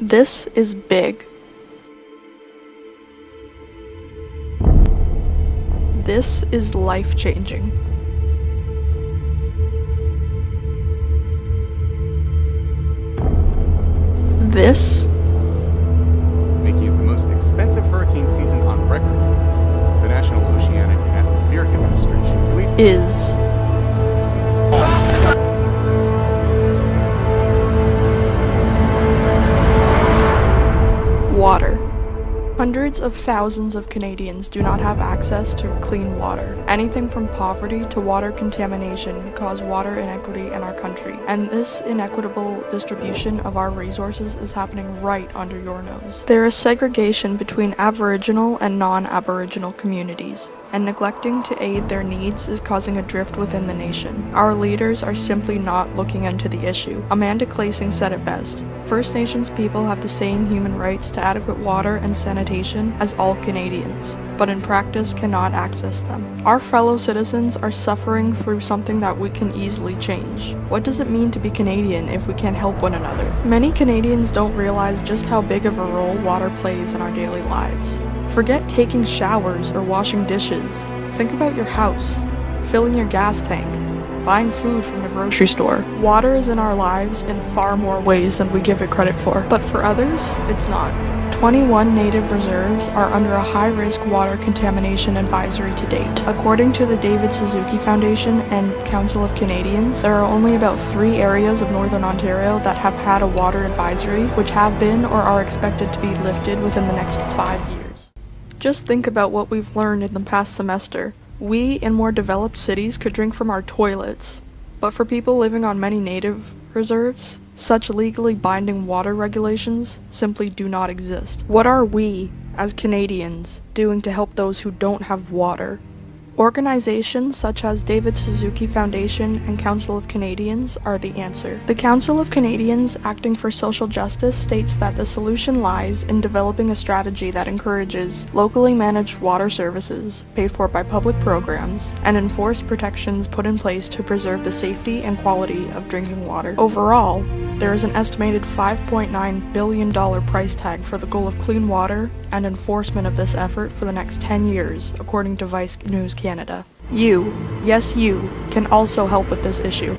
This is big. This is life-changing. This making it the most expensive hurricane season on record. The National Oceanic and Atmospheric Administration believes is water. Hundreds of thousands of Canadians do not have access to clean water. Anything from poverty to water contamination cause water inequity in our country, and this inequitable distribution of our resources is happening right under your nose. There is segregation between Aboriginal and non-Aboriginal communities, and neglecting to aid their needs is causing a drift within the nation. Our leaders are simply not looking into the issue. Amanda Clasing said it best: First Nations people have the same human rights to adequate water and sanitation as all Canadians, but in practice cannot access them. Our fellow citizens are suffering through something that we can easily change. What does it mean to be Canadian if we can't help one another? Many Canadians don't realize just how big of a role water plays in our daily lives. Forget taking showers or washing dishes. Think about your house, filling your gas tank, buying food from the grocery store. Water is in our lives in far more ways than we give it credit for, but for others, it's not. 21 native reserves are under a high-risk water contamination advisory to date. According to the David Suzuki Foundation and Council of Canadians, there are only about 3 areas of Northern Ontario that have had a water advisory, which have been or are expected to be lifted within the next 5 years. Just think about what we've learned in the past semester. We, in more developed cities, could drink from our toilets, but for people living on many native reserves, such legally binding water regulations simply do not exist. What are we, as Canadians, doing to help those who don't have water? Organizations such as David Suzuki Foundation and Council of Canadians are the answer. The Council of Canadians Acting for Social Justice states that the solution lies in developing a strategy that encourages locally managed water services paid for by public programs and enforced protections put in place to preserve the safety and quality of drinking water. Overall, there is an estimated $5.9 billion price tag for the goal of clean water and enforcement of this effort for the next 10 years, according to Vice News Canada. You, yes you, can also help with this issue.